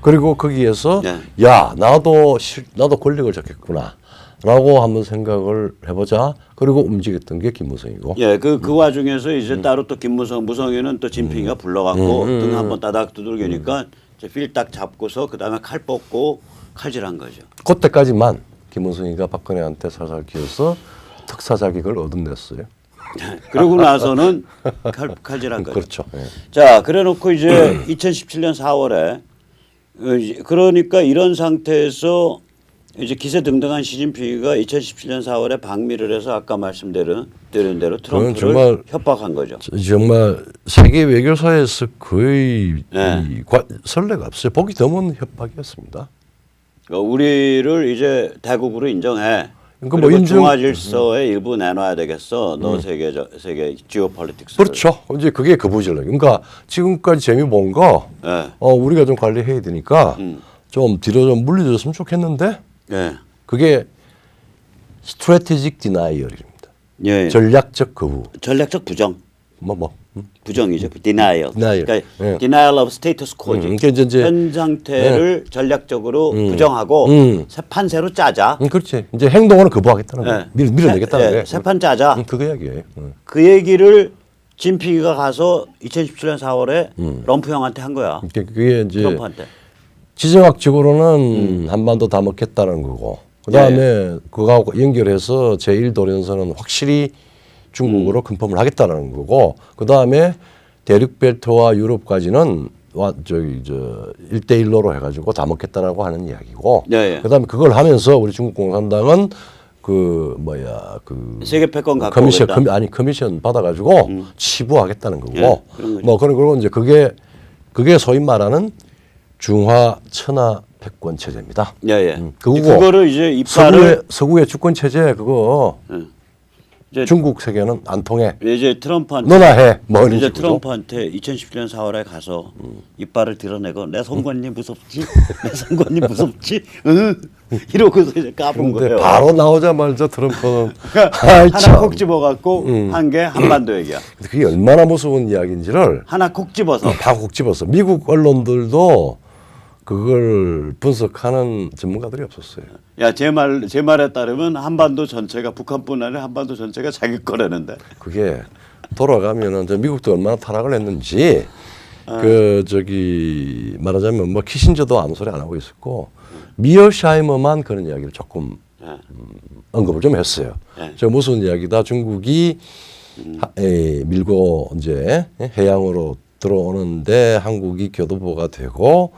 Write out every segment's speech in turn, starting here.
그리고 거기에서 네. 야 나도 권력을 잡겠구나 라고 한번 생각을 해보자. 그리고 움직였던 게 김무성이고. 예, 그 와중에서 이제 따로 또 무성이는 또 진핑이가 불러갖고 등 한번 따닥 두들기니까 이제 필 딱 잡고서 그 다음에 칼 뽑고 칼질한 거죠. 그때까지만 김무성이가 박근혜한테 살살 기어서 특사 자격을 얻어냈어요. 그러고 나서는 칼질한 거죠. 그렇죠. 예. 자, 그래놓고 이제 2017년 4월에 그러니까 이런 상태에서 이제 기세등등한 시진핑이가 2017년 4월에 방미를 해서 아까 말씀드린 대로 트럼프를 정말 협박한 거죠. 정말 세계 외교사에서 거의 네. 선례가 없어요. 보기 드문 협박이었습니다. 그러니까 우리를 이제 대국으로 인정해. 그러니까 그리고 뭐 중화 질서의 일부 내놔야 되겠어. 너 세계 지오폴리틱스. 그렇죠. 이제 그게 거부 전략. 그러니까 지금까지 재미 본 거 네. 우리가 좀 관리해야 되니까 좀 뒤로 좀 물려줬으면 좋겠는데 네. 그게 strategic denial입니다. 예. 전략적 거부. 전략적 부정. 뭐. 부정이죠. denial. denial. 그러니까 예. denial of status quo지. 그러니까 이제 현 상태를 전략적으로 부정하고 새 판새로 짜자. 그렇지. 이제 행동으로 거부하겠다는 거예요. 예. 밀어내겠다는 거예요. 새 판 짜자. 그 이야기예요. 그 얘기를 진피기가 가서 2017년 4월에 럼프 형한테 한 거야. 그게 이제 트럼프한테. 지정학적으로는 한반도 다 먹겠다는 거고 그다음에 예. 그거하고 연결해서 제1도련선은 확실히 중국으로 컨펌을 하겠다는 거고 그다음에 대륙벨트와 유럽까지는 저기 저 1대1로로 해가지고 다 먹겠다라고 하는 이야기고 예, 예. 그다음에 그걸 하면서 우리 중국 공산당은 그 세계 패권 갖고 오겠다. 커미션 받아가지고 치부하겠다는 거고 예, 그런 거죠. 뭐 그리고 이제 그게 소위 말하는 중화 천하 패권 체제입니다. 예, 예. 그거를 이제 입사를 서구의 주권 체제 그거 이제 중국 세계는 안 통해. 이제 트럼프한테 너나 해. 뭐 이런 이제 식으로. 트럼프한테 2017년 4월에 가서 이빨을 드러내고 내 선관님 무섭지? 내 선관님 무섭지? 이러고서 이제 까본 근데 거예요. 바로 나오자마자 트럼프는 하나 콕 집어갖고 한 게 한반도 얘기야. 근데 그게 얼마나 무서운 이야기인지를 하나 콕 집어서. 다 콕 집어서 미국 언론들도 그걸 분석하는 전문가들이 없었어요. 야, 제 말에 따르면 한반도 전체가 북한뿐 아니라 한반도 전체가 자기 거라는데. 그게 돌아가면은 저 미국도 얼마나 타락을 했는지 저기 말하자면 뭐 키신저도 아무 소리 안 하고 있었고 미어샤이머만 그런 이야기를 조금 언급을 좀 했어요. 저 무슨 이야기다 중국이 밀고 이제 해양으로 들어오는데 한국이 교도보가 되고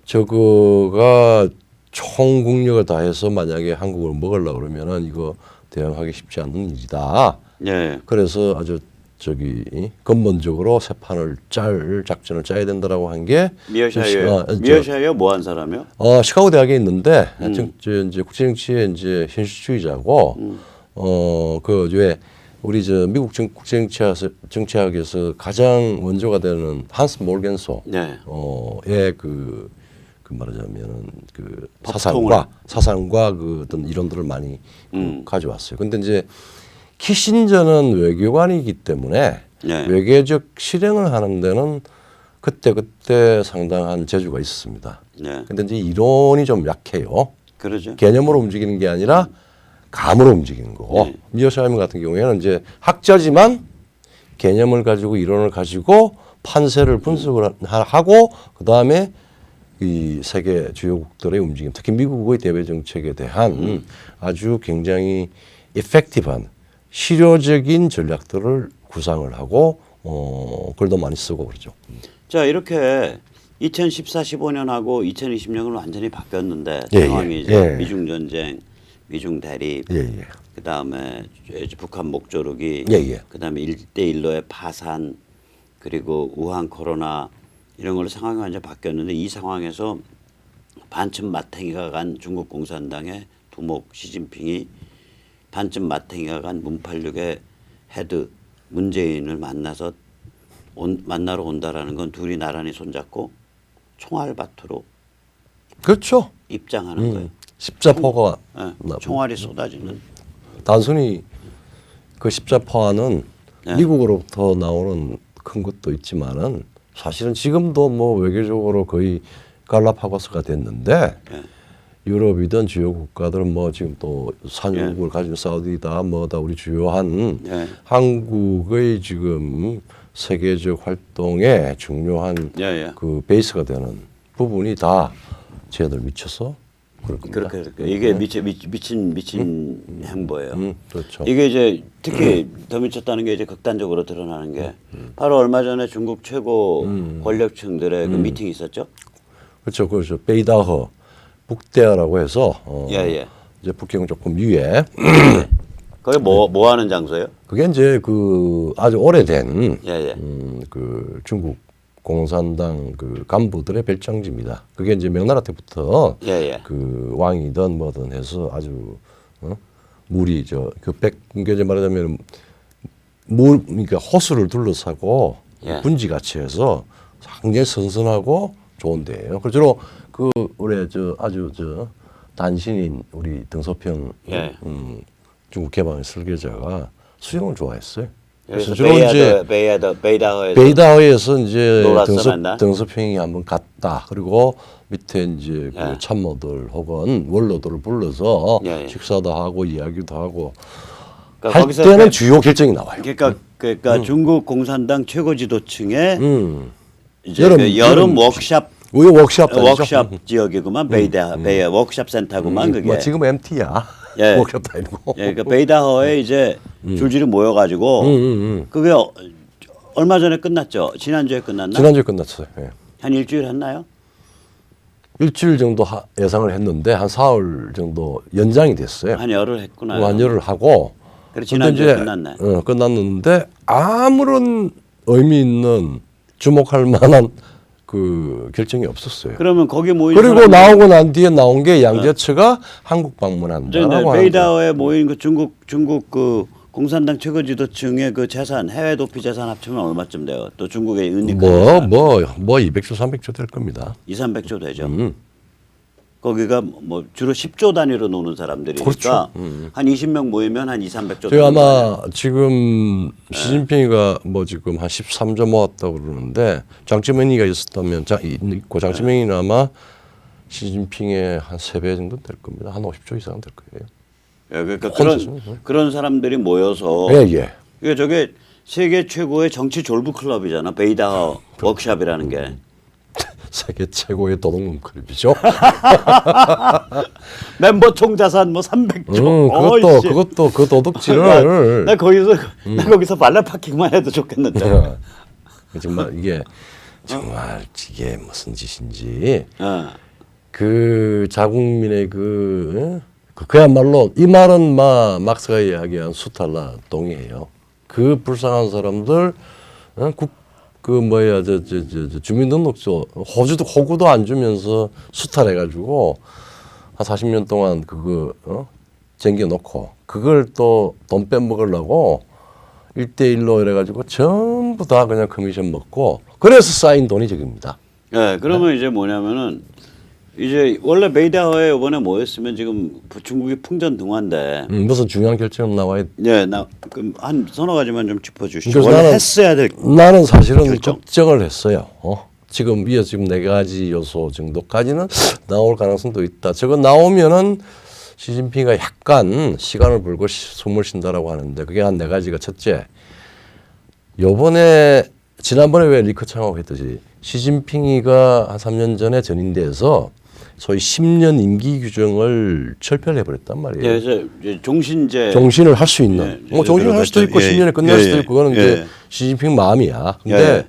저거가 총 국력을 다해서 만약에 한국을 먹으려고 그러면은 이거 대응하기 쉽지 않은 일이다. 예. 그래서 아주 저기 근본적으로 새 판을 짤 작전을 짜야 된다라고 한 게 미어샤이어 뭐 한 사람이요? 시카고 대학에 있는데 이제 국제정치의 이제 현실주의자고 그 왜 우리 저 미국 국제정치학에서 가장 원조가 되는 한스 몰겐소 네. 그 말하자면은 그 사상과 그 어떤 이론들을 많이 가져왔어요. 근데 이제 키신저는 외교관이기 때문에 네. 외교적 실행을 하는 데는 그때 상당한 재주가 있었습니다. 네. 근데 이제 이론이 좀 약해요. 그러죠. 개념으로 움직이는 게 아니라 감으로 움직이는 거고 네. 미어샤이머 같은 경우에는 이제 학자지만 개념을 가지고 이론을 가지고 판세를 분석을 하고 그 다음에 이 세계 주요국들의 움직임, 특히 미국의 대외 정책에 대한 아주 굉장히 이펙티브한 실효적인 전략들을 구상을 하고 글도 많이 쓰고 그러죠. 자, 이렇게 2014, 15년하고 2020년은 완전히 바뀌었는데 예, 상황이 이제 예. 미중 전쟁, 미중 대립, 예. 그다음에 북한 목조르기, 예. 그다음에 1대1로의 파산, 그리고 우한 코로나 이런 걸로 상황이 완전 바뀌었는데 이 상황에서 반쯤 마탱이가 간 중국 공산당의 두목 시진핑이 반쯤 마탱이가 간 문팔육의 헤드 문재인을 만나러 온다라는 건 둘이 나란히 손잡고 총알밭으로 그렇죠. 입장하는 거예요. 십자포가 총알이 쏟아지는. 단순히 그 십자포화는 네. 미국으로부터 나오는 큰 것도 있지만은 사실은 지금도 뭐 외교적으로 거의 갈라파고스가 됐는데 예. 유럽이든 주요 국가들은 뭐 지금 또 산유국을 가진 사우디다 뭐다 우리 주요한 예. 한국의 지금 세계적 활동에 중요한 예, 예. 그 베이스가 되는 부분이 다 쟤들 미쳐서 그럴 겁니다. 그렇게 이게 미친 행보예요. 그렇죠. 이게 이제 특히 더 미쳤다는 게 이제 극단적으로 드러나는 게 바로 얼마 전에 중국 최고 권력층들의 그 미팅이 있었죠. 그렇죠. 베이다허 북대하라고 해서 예. 이제 북경 조금 위에 거기 뭐 하는 장소예요? 그게 이제 그 아주 오래된 예. 그 중국 공산당 그 간부들의 별장지입니다. 그게 이제 명나라 때부터 예. 그 왕이든 뭐든 해서 아주 물이 그 이제 말하자면 그러니까 호수를 둘러싸고 예. 분지같이 해서 상당히 선선하고 좋은 데예요. 그래서 그 올해 아주 단신인 우리 등소평 예. 중국 개방의 설계자가 수영을 좋아했어요. 그래서 주로 이제 베이다허에서 베이다허에서 이제 놀았어, 맨날? 등소평이 한번 갔다. 그리고 밑에 이제 예. 그 참모들 혹은 원로들을 불러서 예. 식사도 하고 이야기도 하고 그러니까 할 거기서 때는 주요 결정이 나와요. 그러니까 중국 공산당 최고 지도층의 이제 여름 워크샵 우리 워크샵 지역이구만. 베이다 워크샵 센터구만 그게. 뭐 지금 MT야. 예. 워크샵 다니고. 예, 그러니까 베이다허에 이제 줄줄이 모여가지고 그게 얼마 전에 끝났죠. 지난주에 끝났나? 지난주에 끝났어요. 예. 한 일주일 했나요? 일주일 정도 예상을 했는데 한 사흘 정도 연장이 됐어요. 한 열흘 했구나. 완료를 하고. 그래 지난주에 끝났네. 끝났는데 아무런 의미 있는 주목할 만한 그 결정이 없었어요. 그러면 거기 모인 그리고 사람들이- 나오고 난 뒤에 나온 게 양재처가 한국 방문한다라고 하는 베이다허에 모인 그 중국 그 공산당 최고 지도층의 그 재산 해외 도피 재산 합치면 얼마쯤 돼요? 또 중국의 은닉한 뭐 200조 300조 될 겁니다. 2, 300조 되죠. 거기가 뭐 주로 10조 단위로 노는 사람들이니까 그렇죠. 한 20명 모이면 한 2, 300조. 제가 아마 지금 시진핑이가 뭐 지금 한 13조 모았다고 그러는데 장찌맨이가 있었다면 그 장찌맨이는 아마 시진핑의 한 3배 정도 될 겁니다. 한 50조 이상 될 거예요. 예, 그러니까 혼자서. 그런 사람들이 모여서 예. 이게 저게 세계 최고의 정치 졸부 클럽이잖아. 베이다허 워크샵이라는 게. 세계 최고의 도둑놈 클럽이죠. 멤버 총 자산 뭐 300조. 그것도 그 도둑질을 나 거기서 발레 파킹만 해도 좋겠는데. 정말 이게 무슨 짓인지 어. 그 자국민의 그야말로 이 말은 막스가 이야기한 수탈라 동이에요. 그 불쌍한 사람들 주민등록소 호구도 안 주면서 수탈해가지고 한 40년 동안 쟁겨놓고 그걸 또 돈 빼먹으려고 1대1로 이래가지고 전부 다 그냥 커미션 먹고 그래서 쌓인 돈이 저깁니다. 네, 그러면 이제 뭐냐면은 이제 원래 베이다허에 이번에 모였으면 지금 중국이 풍전등화인데. 무슨 중요한 결정 나와야. 네, 그럼 한 서너 가지만 좀 짚어주시죠. 그래서 원래 했어야 될. 나는 사실은 결정? 걱정을 했어요. 지금 4가지 요소 정도까지는 나올 가능성도 있다. 저거 나오면은 시진핑이가 약간 시간을 벌고 숨을 쉰다라고 하는데 그게 한 4가지가 첫째. 지난번에 왜 리커창하고 했듯이 시진핑이가 한 3년 전에 전인대에서 소위 10년 임기 규정을 철폐를 해버렸단 말이에요. 네, 그래서 이제 종신을 할 수 있는. 예, 종신을 할 수도 있고 10년에 끝날 수도 있고 그거는 이제 시진핑 마음이야. 근데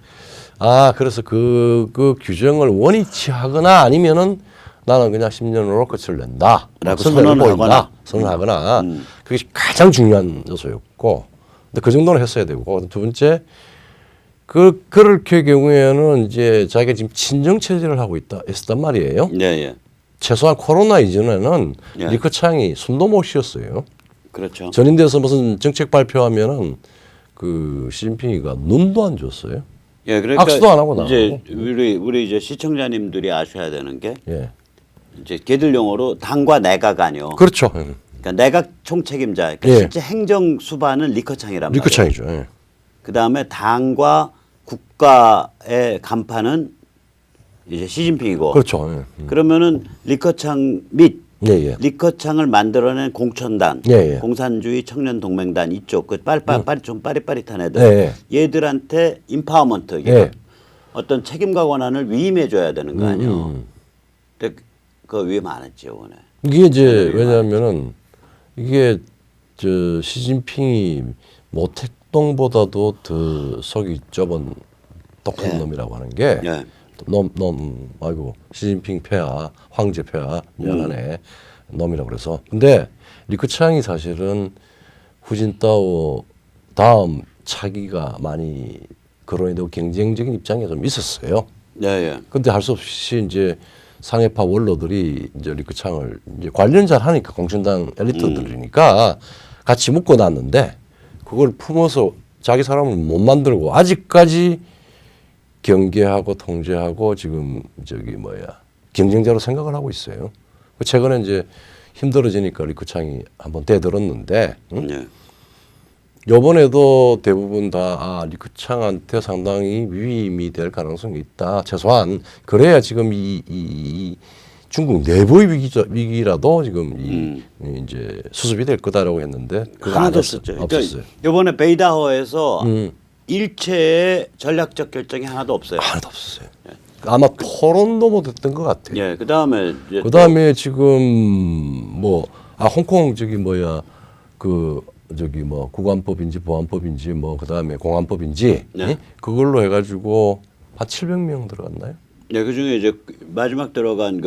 그래서 그 규정을 원위치 하거나 아니면은 나는 그냥 10년으로 끝을 낸다. 라고 선언하거나. 그게 가장 중요한 요소였고. 근데 그 정도는 했어야 되고. 두 번째, 그렇게 경우에는 이제 자기가 지금 친정 체제를 하고 있었단 말이에요. 네. 최소한 코로나 이전에는 예. 리커창이 숨도 못 쉬었어요. 그렇죠. 전인대에서 무슨 정책 발표하면은 시진핑이가 눈도 안 줬어요. 예, 그러니까 악수도 안 하고 이제 우리 이제 시청자님들이 아셔야 되는 게 예. 이제 걔들 용어로 당과 내각 아니요. 그렇죠. 그러니까 내각 총책임자. 그러니까 예. 실제 행정 수반은 리커창이란 말이에요. 리커창이죠. 예. 그 다음에 당과 국가의 간판은 이제 시진핑이고. 그렇죠. 예. 그러면은 리커창 및 예, 예. 리커창을 만들어낸 공천단, 예, 예. 공산주의 청년동맹단 이쪽 그 좀 빠릿빠릿한 애들, 예, 얘들한테 임파워먼트, 이게 예. 어떤 책임과 권한을 위임해줘야 되는 거 아니에요. 근데 그 위임 안 했지 이번에. 이게 이제 왜냐하면은 이게 저 시진핑이 모택동보다도 더 속이 좁은 독한 예. 놈이라고 하는 게 예. 아이고 시진핑 폐하 황제 폐하 미안하네 놈이라고 그래서 근데 리크창이 사실은 후진타오 다음 차기가 많이 거론이 되고 경쟁적인 입장에 좀 있었어요. 예, 예. 근데 할 수 없이 이제 상해파 원로들이 이제 리크창을 이제 관련 잘 하니까 공천당 엘리트들이니까 같이 묶어 놨는데 그걸 품어서 자기 사람을 못 만들고 아직까지 경계하고 통제하고 지금 저기 경쟁자로 생각을 하고 있어요. 최근에 이제 힘들어지니까 리크창이 한번 대들었는데 예. 요번에도 대부분 다 리크창한테 상당히 위임이 될 가능성이 있다. 최소한 그래야 지금 이 중국 내부의 위기라도 지금 이제 수습이 될 거다라고 했는데 그거 안 하나도 했어요. 없었죠. 없었어요. 그러니까 이번에 베이다호에서 일체의 전략적 결정이 하나도 없어요. 하나도 없었어요. 아마 토론도 못했던 것 같아요. 예, 그 다음에 그다음에 지금 홍콩 국안법인지 보안법인지 그다음에 공안법인지 네. 그걸로 해가지고 한 700명 들어갔나요? 네, 그 중에 이제 마지막 들어간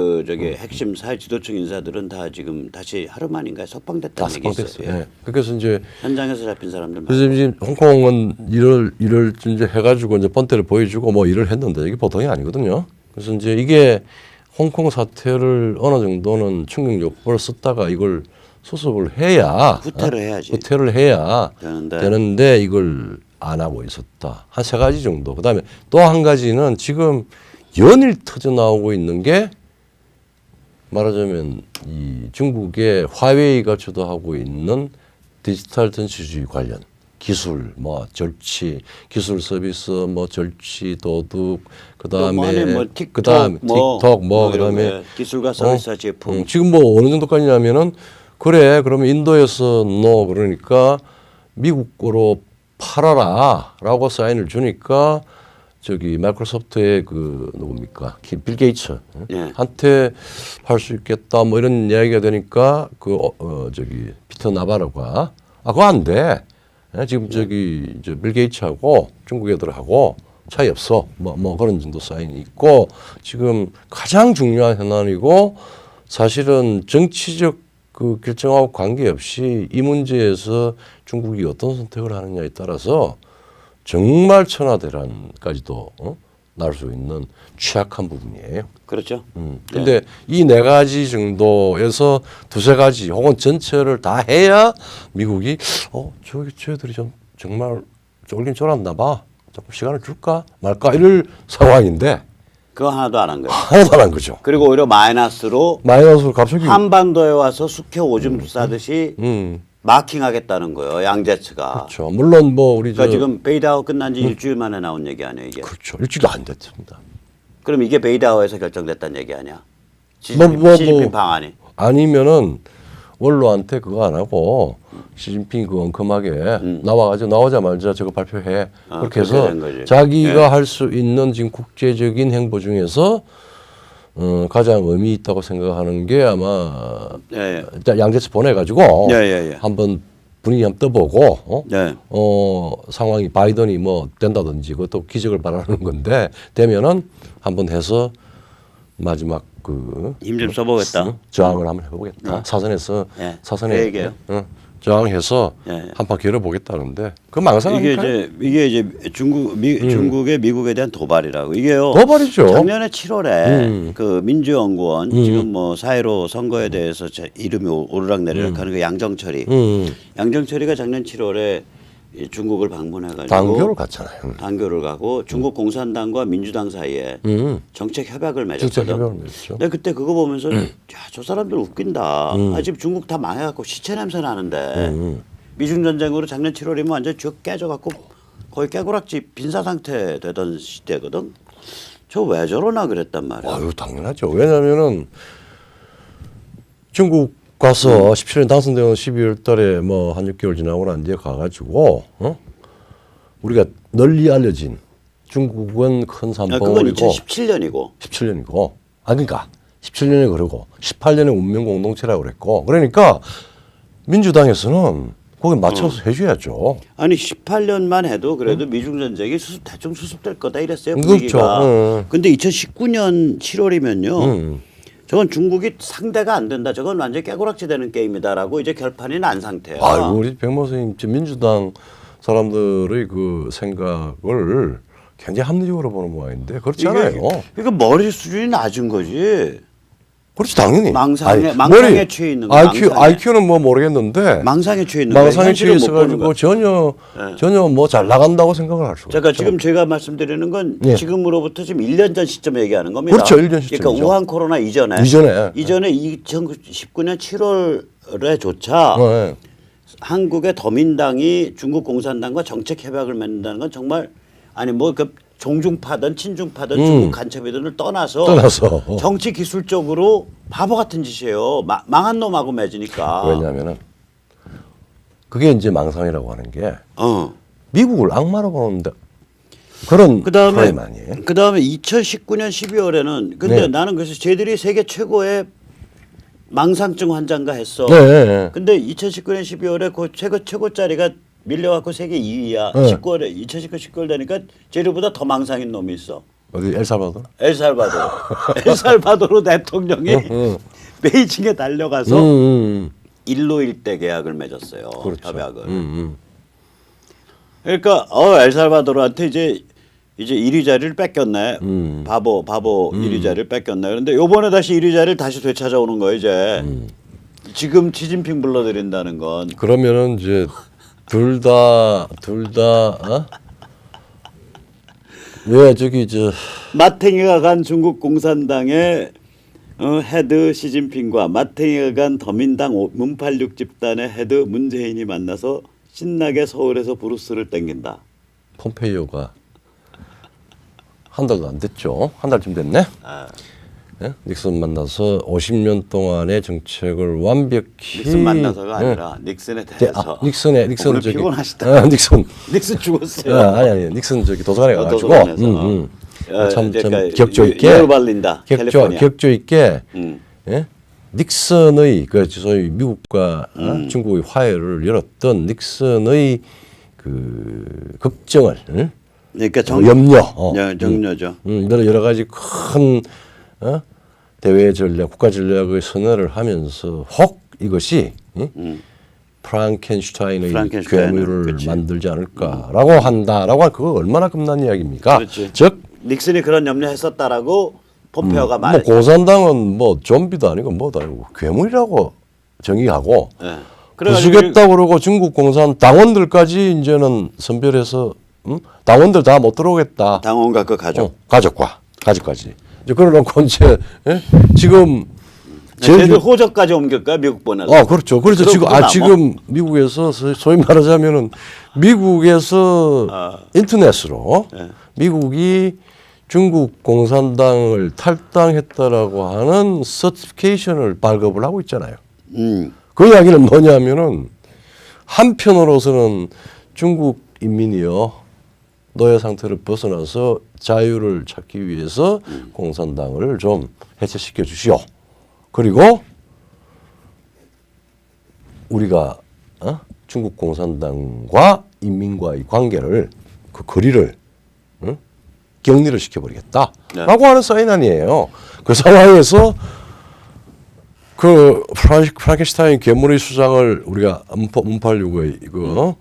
핵심 사회 지도층 인사들은 다 지금 다시 하루 만인가에 다 석방됐다는 얘기 있어요. 석방됐어요. 예. 그래서 이제 현장에서 잡힌 사람들. 그래서 지금 홍콩은 일을 이제 해가지고 이제 본때를 보여주고 일을 했는데 이게 보통이 아니거든요. 그래서 이제 이게 홍콩 사태를 어느 정도는 충격 요법을 썼다가 이걸 수습을 해야 후퇴를 해야지. 후퇴를 해야 되는데 이걸 안 하고 있었다. 한 세 가지 정도. 그다음에 또 한 가지는 지금 연일 터져 나오고 있는 게 말하자면 이 중국의 화웨이가 주도하고 있는 디지털 전시주의 관련 기술, 절취, 기술 서비스, 절취, 도둑, 그다음에 틱톡, 그다음에 기술과 서비스 제품. 지금 어느 정도까지냐면은 그래 그러면 인도에서 그러니까 미국으로 팔아라라고 사인을 주니까 저기 마이크로소프트의 누굽니까 빌 게이츠 예. 한테 팔 수 있겠다 이런 이야기가 되니까 피터 나바로가 그거 안 돼. 지금 빌 게이츠하고 중국 애들하고 차이 없어. 그런 정도 사인이 있고 지금 가장 중요한 현안이고 사실은 정치적 결정하고 관계없이 이 문제에서 중국이 어떤 선택을 하느냐에 따라서 정말 천하대란까지도 날 수 있는 취약한 부분이에요. 그렇죠. 근데 이 네 가지 정도에서 두세 가지 혹은 전체를 다 해야 미국이 저희들이 좀 정말 쫄긴 쫄았나 봐. 조금 시간을 줄까 말까 이럴 상황인데 그거 하나도 안 한 거예요. 하나도 안 한 거죠. 그리고 오히려 마이너스로 갑자기 한반도에 와서 숙회 오줌 싸듯이 마킹하겠다는 거예요. 양재츠가. 그렇죠. 물론 우리 그러니까 지금 베이다호 끝난 지 일주일 만에 나온 얘기 아니에요, 이게. 그렇죠. 일주일도 안 됐습니다. 그럼 이게 베이다호에서 결정됐다는 얘기 아니야? 시진핑 방안이. 아니면은 원로한테 그거 안 하고 시진핑 엉큼하게 나오자마자 저거 발표해. 그렇게 해서 자기가 할 수 있는 지금 국제적인 행보 중에서 가장 의미 있다고 생각하는 게 아마 일단 양재츠 보내가지고 한번 분위기 한번 떠보고 상황이 바이든이 된다든지 그것도 기적을 바라는 건데 되면은 한번 해서 마지막 힘 좀 써보겠다. 저항을 한번 해보겠다. 사선에서 그 얘기예요. 저항해서 한판 겨뤄보겠다는데 그 망상하니까요. 이게 이제 중국의 미국에 대한 도발이라고. 이게요. 도발이죠. 작년에 7월에 그 민주연구원 지금 사회로 선거에 대해서 이름이 오르락내리락 하는 그 양정철이 양정철이가 작년 7월에 중국을 방문해가지고 단교를 갔잖아요. 단교를 가고 중국 공산당과 민주당 사이에 정책 협약을 맺었거든. 근데 그때 그거 보면서 저 사람들 웃긴다. 지금 중국 다 망해갖고 시체 냄새 나는데 미중 전쟁으로 작년 7월이면 완전 쭉 깨져갖고 거의 깨고락지 빈사 상태 되던 시대거든. 저 왜 저러나 그랬단 말이야. 아유 당연하죠. 왜냐하면은 중국 가서 17년 당선되는 12월 달에 뭐 한 6개월 지나고 난 뒤에 가가지고 우리가 널리 알려진 중국은 큰 그건 산봉우리고 2017년이고. 17년이고 그러니까 17년에 그러고 18년에 운명 공동체라고 그랬고 그러니까 민주당에서는 거기 맞춰서 해줘야죠. 아니 18년만 해도 그래도 미중 전쟁이 대충 수습될 거다 이랬어요 그렇죠. 분위기가. 근데 2019년 7월이면요. 음. 저건 중국이 상대가 안 된다. 저건 완전 깨고락지 되는 게임이다라고 이제 결판이 난 상태야. 아이고 우리 백모 선생님 지금 민주당 사람들의 그 생각을 굉장히 합리적으로 보는 모양인데 그렇지 않아요. 이거 머리 수준이 낮은 거지. 그렇지 당연히. 망상에 머리, 취해 있는 거야. IQ는 뭐 모르겠는데 망상에 취해 있는 거야. 망상에 취해 있어가지고 전혀 뭐 잘 나간다고 생각을 할 수가 제가 없죠. 지금 제가 말씀드리는 건 예. 지금으로부터 지금 1년 전 시점 얘기하는 겁니다. 그렇죠. 1년 시점이죠. 그러니까 우한 코로나 이전에 2019년 7월에조차 네. 한국의 더민당이 중국 공산당과 정책 협약을 맺는다는 건 정말 아니 뭐 그 종중파든 친중파든 중국 간첩이든을 떠나서 정치 기술적으로 바보 같은 짓이에요. 망한 놈하고 맺으니까. 왜냐하면은 그게 이제 망상이라고 하는 게 미국을 악마로 보는데 그런 프레임 아니에요. 그다음에 2019년 12월에는 근데 네. 나는 그래서 쟤들이 세계 최고의 망상증 환자인가 했어. 네. 근데 2019년 12월에 그 최고짜리가 밀려갖고 세계 2위야. 네. 2019년 10개월 되니까 쟤들보다 더 망상인 놈이 있어. 어디 엘살바도르? 엘살바도르 대통령이 베이징에 달려가서 일로 일대 계약을 맺었어요. 그렇죠. 협약을. 그러니까 엘살바도르한테 이제 1위 자리를 뺏겼네. 바보 1위 자리를 뺏겼네. 그런데 요번에 다시 1위 자리를 다시 되찾아오는 거예요, 이제. 지금 시진핑 불러들인다는 건. 그러면은 이제 둘 다 왜 저기 마탱이가 간 중국 공산당의 헤드 시진핑과 마탱이가 간 더민당 문팔육 집단의 헤드 문재인이 만나서 신나게 서울에서 브루스를 땡긴다. 폼페이오가 한 달도 안 됐죠. 한 달쯤 됐네. 예? 닉슨 만나서 50년 동안의 정책을 완벽히 닉슨 만나서가 아니라 닉슨에 대해서. 닉슨 오늘 저기 피곤하시다. 닉슨 죽었어요. 아니 닉슨 저기 도서관에 가가지고 도서관에서. 참 그러니까 격조 있게 예루발린다, 캘리포니아. 격조 있게 예? 닉슨의 그 소위 미국과 중국의 화해를 열었던 닉슨의 그 걱정을 그러니까 정려죠. 여러 가지 큰 대외 전략, 국가 전략의 선언을 하면서 혹 이것이 프랑켄슈타인의 괴물을 그치. 만들지 않을까라고 한다라고 그거 얼마나 겁난 이야기입니까? 그렇지. 즉 닉슨이 그런 염려했었다라고 폼페오가 뭐 말했죠. 공산당은 뭐 좀비도 아니고 뭐도 아니고 괴물이라고 정의하고 네. 부수겠다 그러고 중국 공산 당원들까지 이제는 선별해서 당원들 다 못 들어오겠다. 당원과 그 가족. 가족까지. 이제 그러놓고 이제 지금 쟤들 호적까지 옮길 거야 미국 보내서. 그렇죠. 그래서 지금 미국에서 소위 말하자면은 미국에서 인터넷으로 미국이 중국 공산당을 탈당했다라고 하는 서티피케이션을 발급을 하고 있잖아요. 그 이야기는 뭐냐면은 한편으로서는 중국 인민이요 노예 상태를 벗어나서 자유를 찾기 위해서 공산당을 좀 해체시켜 주시오. 그리고 우리가 중국 공산당과 인민과의 관계를 그 거리를 격리를 시켜버리겠다라고 하는 사인 아니에요. 그 상황에서 그 프랑켄슈타인 괴물의 수장을 우리가 문팔육의 그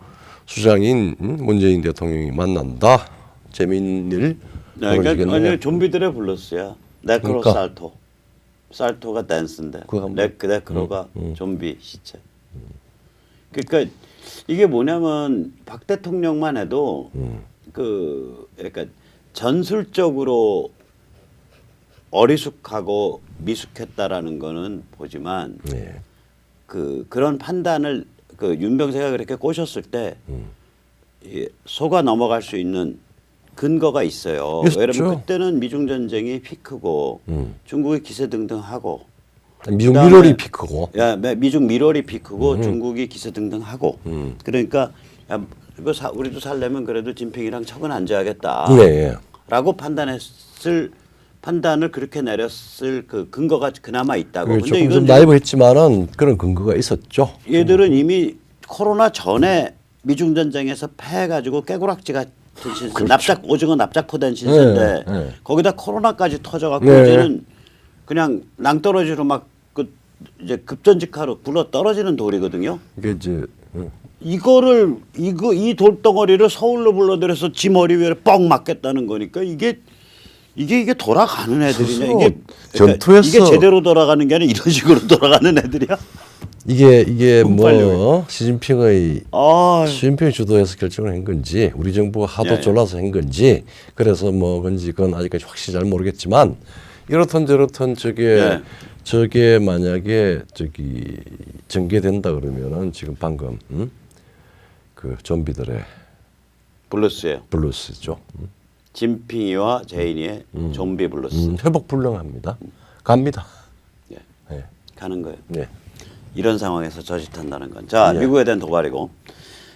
수장인 문재인 대통령이 만난다. 재미있는 일 벌어지겠네요. 그러니까 좀비들의 블루스야. 네크로 그러니까. 살토가 댄스인데 그거 한번. 네크로가 좀비 시체. 그러니까 이게 뭐냐면 박 대통령만 해도 그러니까 전술적으로 어리숙하고 미숙했다라는 거는 보지만 그런 판단을 그 윤병세가 그렇게 꼬셨을 때 속아 넘어갈 수 있는 근거가 있어요. 있죠. 왜냐면 그때는 미중 전쟁이 피크고 중국이 기세등등하고 미중 그다음에 밀월이 피크고. 미중 밀월이 피크고 중국이 기세등등하고 그러니까 야, 우리도 살려면 그래도 진핑이랑 척은 앉아야겠다. 네. 라고 판단을 그렇게 내렸을 그 근거가 그나마 있다고. 그렇죠. 근데 조금 이건 좀 나이브했지만은 그런 근거가 있었죠. 얘들은 이미 코로나 전에 미중 전쟁에서 패해가지고 깨구락지 같은 신세, 오징어 납작포된 신세인데 네, 네. 거기다 코로나까지 터져갖고 네. 이제는 그냥 낭떠러지로 막 이제 급전직하로 굴러 떨어지는 돌이거든요. 이게 이제 이 돌덩어리를 서울로 불러들여서 지 머리 위에 뻥 맞겠다는 거니까 이게 돌아가는 애들이냐 스스로 이게 전투에서 이게 제대로 돌아가는 게 아니라 이런 식으로 돌아가는 애들이야. 이게 빨리 뭐 시진핑이 아, 주도해서 결정을 한 건지 우리 정부가 하도 예. 졸라서 한 건지 그래서 뭐 건지 그건 아직까지 확실히 잘 모르겠지만 이렇든 저렇든 예. 저게 만약에 전개된다 그러면은 지금 방금 그 좀비들의 블루스예요. 블루스죠. 진핑이와 제인이의 좀비 블루스. 회복 불능합니다. 갑니다. 예. 네. 가는 거예요. 네. 이런 상황에서 저짓한다는 건. 자, 예. 미국에 대한 도발이고.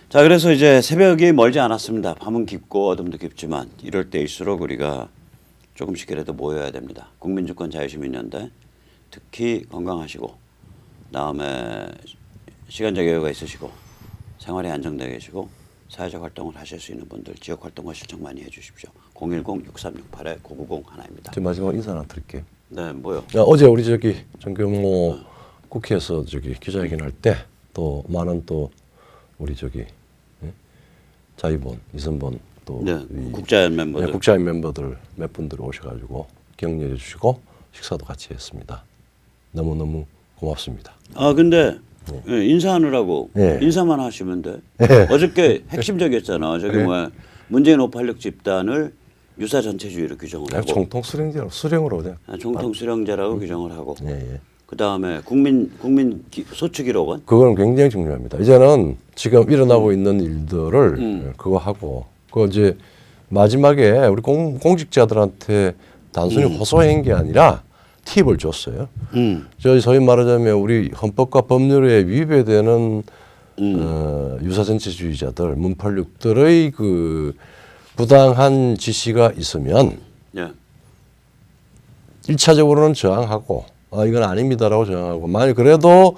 자, 그래서 이제 새벽이 멀지 않았습니다. 밤은 깊고 어둠도 깊지만 이럴 때일수록 우리가 조금씩이라도 모여야 됩니다. 국민주권 자유시민연대 특히 건강하시고 다음에 시간적 여유가 있으시고 생활이 안정되어 계시고 사회적 활동을 하실 수 있는 분들 지역 활동과 신청 많이 해주십시오. 010-6368-9901 하나입니다. 제 마지막 인사 하나 드릴게요. 네, 뭐요? 어제 우리 정경모 국회에서 기자회견 할 때 또 많은 또 우리 자유본 이선본 또 네, 국자연 멤버들. 국자연 멤버들 몇 분들 오셔가지고 격려해 주시고 식사도 같이 했습니다. 너무 고맙습니다. 아 근데 인사하느라고 네. 인사만 하시면 돼. 네. 어저께 핵심적이었잖아. 저기 네. 뭐야 문재인 586 집단을 유사 전체주의로 규정을 하고 총통 수령으로 그냥. 총통 수령자라고 규정을 하고 예. 그 다음에 소추기록원. 그거는 굉장히 중요합니다. 이제는 지금 일어나고 있는 일들을 그거 하고 그 이제 마지막에 우리 공직자들한테 단순히 호소한 게 아니라 팁을 줬어요. 저희 소위 말하자면 우리 헌법과 법률에 위배되는 유사전체주의자들 문팔육들의 그 부당한 지시가 있으면 예. 1차적으로는 저항하고 이건 아닙니다라고 저항하고 만약 그래도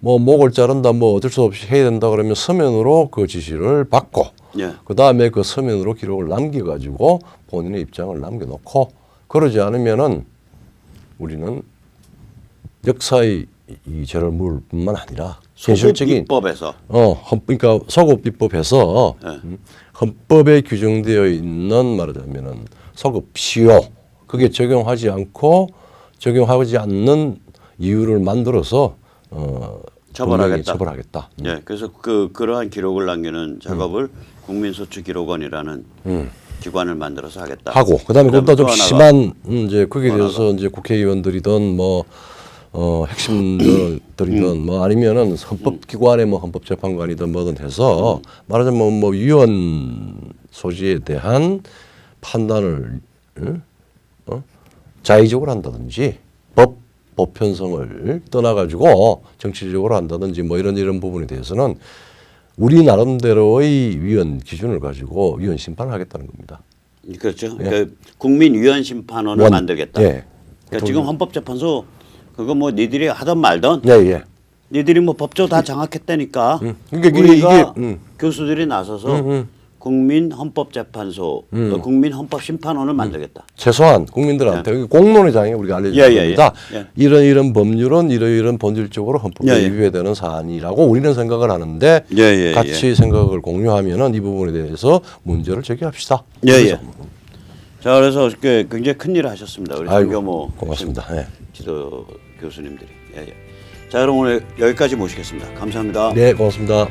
뭐 목을 자른다 뭐 어쩔 수 없이 해야 된다 그러면 서면으로 그 지시를 받고 예. 그 다음에 그 서면으로 기록을 남겨가지고 본인의 입장을 남겨놓고 그러지 않으면은 우리는 역사의 이 죄를 물을 뿐만 아니라 현실적인 소급입법에서 그러니까 소급입법에서 네. 헌법에 규정되어 있는 말하자면은 소급시효 그게 적용하지 않는 이유를 만들어서 분명히 처벌하겠다. 예, 그래서 그러한 기록을 남기는 작업을 국민소추기록원이라는 기관을 만들어서 하겠다. 하고 그다음에 그보다 좀 또 하나가 심한 이제 거기에 대해서 이제 국회의원들이든 뭐 핵심들이든 뭐 아니면은 헌법기관의 뭐 헌법재판관이든 뭐든 해서 말하자면 뭐 위헌 소지에 대한 판단을 자의적으로 한다든지 보편성을 떠나가지고 정치적으로 한다든지 뭐 이런 부분에 대해서는 우리 나름대로의 위헌 기준을 가지고 위헌 심판을 하겠다는 겁니다. 그렇죠. 그러니까 국민위헌심판원을 만들겠다. 예. 그러니까 지금 헌법재판소 그거 뭐 니들이 하던 말던 예. 니들이 뭐 법조 다 장악했다니까 그러니까 우리가 이게, 교수들이 나서서 국민헌법재판소, 국민헌법심판원을 만들겠다. 최소한 국민들한테 공론의 장에 우리가 알려주는 겁니다. 이런 법률은 이런 본질적으로 헌법에 위배되는 사안이라고 우리는 생각을 하는데 같이 생각을 공유하면은 이 부분에 대해서 문제를 제기합시다. 자 그래서 굉장히 큰 일을 하셨습니다. 우리 정경모 고맙습니다. 지도 교수님들이. 자 그럼 오늘 여기까지 모시겠습니다. 감사합니다. 네, 고맙습니다.